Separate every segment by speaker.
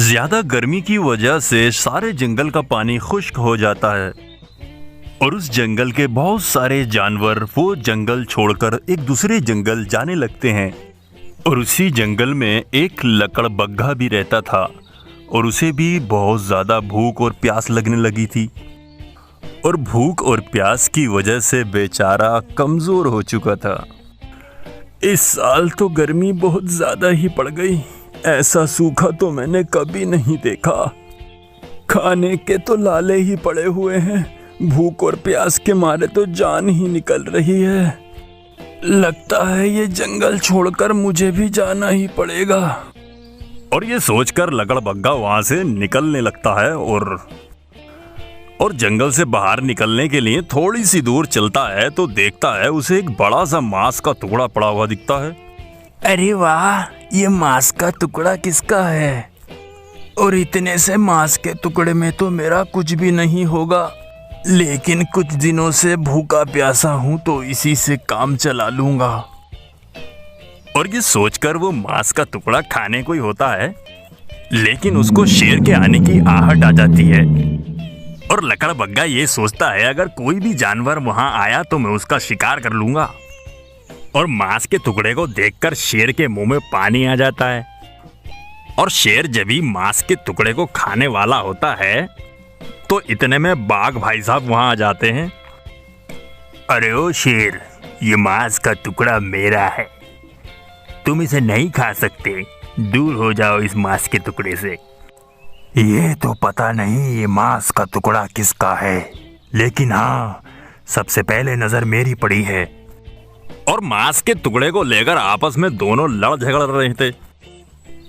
Speaker 1: ज्यादा गर्मी की वजह से सारे जंगल का पानी खुश्क हो जाता है और उस जंगल के बहुत सारे जानवर वो जंगल छोड़कर एक दूसरे जंगल जाने लगते हैं। और उसी जंगल में एक लकड़बग्घा भी रहता था और उसे भी बहुत ज़्यादा भूख और प्यास लगने लगी थी और भूख और प्यास की वजह से बेचारा कमज़ोर हो चुका था। इस साल तो गर्मी बहुत ज़्यादा ही पड़ गई, ऐसा सूखा तो मैंने कभी नहीं देखा। खाने के तो लाले ही पड़े हुए हैं, भूख और प्यास के मारे तो जान ही निकल रही है। लगता है ये जंगल छोड़कर मुझे भी जाना ही पड़ेगा। और ये सोचकर लकड़बग्घा वहां से निकलने लगता है और जंगल से बाहर निकलने के लिए थोड़ी सी दूर चलता है तो देखता है उसे एक बड़ा सा मांस का टुकड़ा पड़ा हुआ दिखता है।
Speaker 2: अरे वाह, ये मांस का टुकड़ा किसका है? और इतने से मांस के टुकड़े में तो मेरा कुछ भी नहीं होगा, लेकिन कुछ दिनों से भूखा प्यासा हूँ तो इसी से काम चला लूंगा।
Speaker 1: और ये सोचकर वो मांस का टुकड़ा खाने को ही होता है, लेकिन उसको शेर के आने की आहट आ जाती है। और लकड़बग्घा ये सोचता है अगर कोई भी जानवर वहां आया तो मैं उसका शिकार कर लूंगा। और मांस के टुकड़े को देखकर शेर के मुंह में पानी आ जाता है। और शेर जब भी मांस के टुकड़े को खाने वाला होता है तो इतने में बाघ भाई साहब वहां आ जाते हैं।
Speaker 2: अरे ओ शेर, ये मांस का टुकड़ा मेरा है, तुम इसे नहीं खा सकते, दूर हो जाओ इस मांस के टुकड़े से। ये तो पता नहीं ये मांस का टुकड़ा किसका है, लेकिन हाँ, सबसे पहले नजर मेरी पड़ी है।
Speaker 1: और मांस के टुकड़े को लेकर आपस में दोनों लड़ झगड़ रहे थे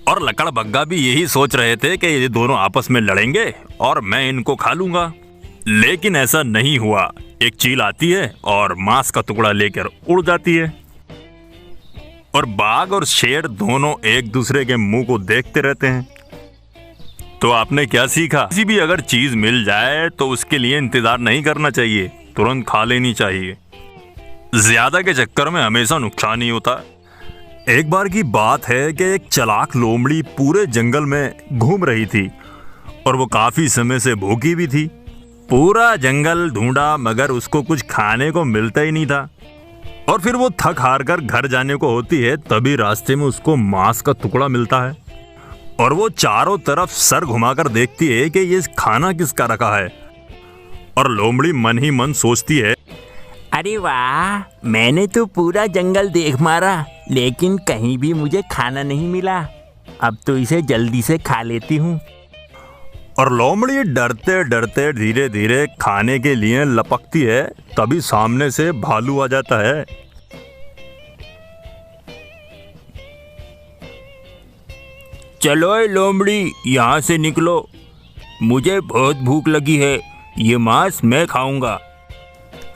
Speaker 1: और लकड़बग्घा भी यही सोच रहे थे कि ये दोनों आपस में लड़ेंगे और मैं इनको खा लूंगा। लेकिन ऐसा नहीं हुआ। एक चील आती है और मांस का टुकड़ा लेकर उड़ जाती है और बाघ और शेर दोनों एक दूसरे के मुंह को देखते रहते हैं। तो आपने क्या सीखा? किसी भी अगर चीज मिल जाए तो उसके लिए इंतजार नहीं करना चाहिए, तुरंत खा लेनी चाहिए। ज्यादा के चक्कर में हमेशा नुकसान ही होता है। एक बार की बात है कि एक चालाक लोमड़ी पूरे जंगल में घूम रही थी और वो काफी समय से भूखी भी थी। पूरा जंगल ढूंढा मगर उसको कुछ खाने को मिलता ही नहीं था। और फिर वो थक हार कर घर जाने को होती है, तभी रास्ते में उसको मांस का टुकड़ा मिलता है और वो चारों तरफ सर घुमाकर देखती है कि ये खाना किसका रखा है। और लोमड़ी मन ही मन सोचती है,
Speaker 2: अरे वाह, मैंने तो पूरा जंगल देख मारा लेकिन कहीं भी मुझे खाना नहीं मिला, अब तो इसे जल्दी से खा लेती हूँ।
Speaker 1: और लोमड़ी डरते डरते धीरे धीरे खाने के लिए लपकती है, तभी सामने से भालू आ जाता है।
Speaker 2: चलो लोमड़ी, यहाँ से निकलो, मुझे बहुत भूख लगी है, ये मांस मैं खाऊंगा।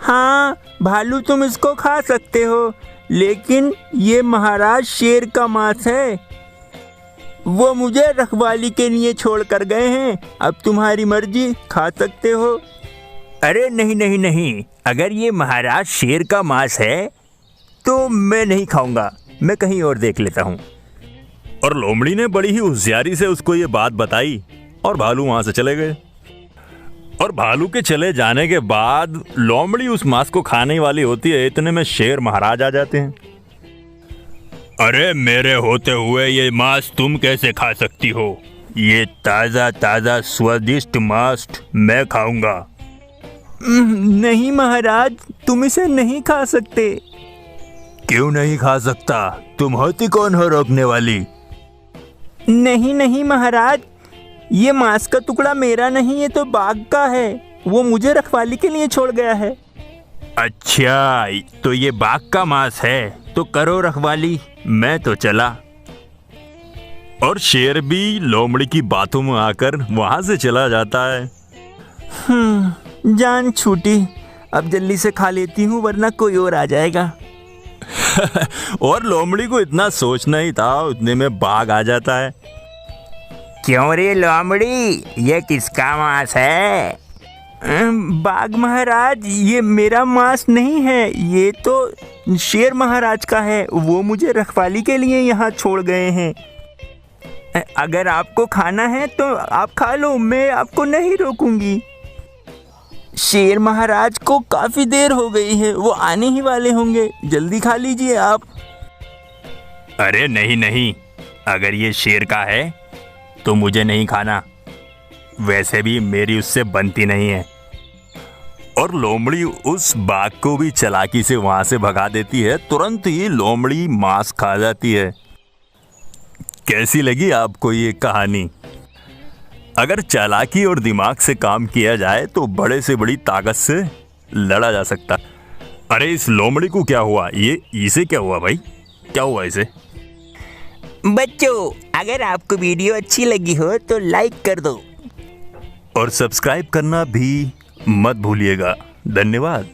Speaker 2: हाँ भालू, तुम इसको खा सकते हो, लेकिन ये महाराज शेर का मांस है, वो मुझे रखवाली के लिए छोड़ कर गए हैं, अब तुम्हारी मर्जी, खा सकते हो। अरे नहीं नहीं नहीं, अगर ये महाराज शेर का मांस है तो मैं नहीं खाऊंगा, मैं कहीं और देख लेता हूँ।
Speaker 1: और लोमड़ी ने बड़ी ही होशियारी से उसको ये बात बताई और भालू वहां से चले गए। और भालू के चले जाने के बाद लोमड़ी उस मांस को खाने वाली होती है, इतने में शेर महाराज आ जाते हैं।
Speaker 3: अरे मेरे होते हुए ये मांस तुम कैसे खा सकती हो? ये ताज़ा ताज़ा स्वादिष्ट मांस मैं खाऊंगा।
Speaker 2: नहीं महाराज, तुम इसे नहीं खा सकते।
Speaker 3: क्यों नहीं खा सकता? तुम होती कौन हो रोकने वाली?
Speaker 2: नहीं नहीं महाराज, ये मांस का टुकड़ा मेरा नहीं है, तो बाघ का है, वो मुझे रखवाली के लिए छोड़ गया है।
Speaker 3: अच्छा, तो ये बाघ का मांस है, तो करो रखवाली, मैं तो चला।
Speaker 1: और शेर भी लोमड़ी की बातों में आकर वहां से चला जाता है।
Speaker 2: जान छूटी, अब जल्दी से खा लेती हूँ वरना कोई और आ जाएगा।
Speaker 1: और लोमड़ी को इतना सोचना ही था, उतने में बाघ आ जाता है।
Speaker 2: क्यों रे लोमड़ी, ये किसका मांस है? बाघ महाराज, ये मेरा मांस नहीं है, ये तो शेर महाराज का है। वो मुझे रखवाली के लिए यहाँ छोड़ गए हैं। अगर आपको खाना है तो आप खा लो, मैं आपको नहीं रोकूंगी। शेर महाराज को काफ़ी देर हो गई है, वो आने ही वाले होंगे, जल्दी खा लीजिए आप।
Speaker 3: अरे नहीं नहीं, अगर ये शेर का है तो मुझे नहीं खाना, वैसे भी मेरी उससे बनती नहीं है।
Speaker 1: और लोमड़ी उस बाघ को भी चालाकी से वहां से भगा देती है। तुरंत ही लोमड़ी मांस खा जाती है। कैसी लगी आपको ये कहानी? अगर चालाकी और दिमाग से काम किया जाए तो बड़े से बड़ी ताकत से लड़ा जा सकता। अरे इस लोमड़ी को क्या हुआ? ये इसे क्या हुआ भाई? क्या हुआ इसे?
Speaker 2: बच्चों, अगर आपको वीडियो अच्छी लगी हो तो लाइक कर दो
Speaker 1: और सब्सक्राइब करना भी मत भूलिएगा। धन्यवाद।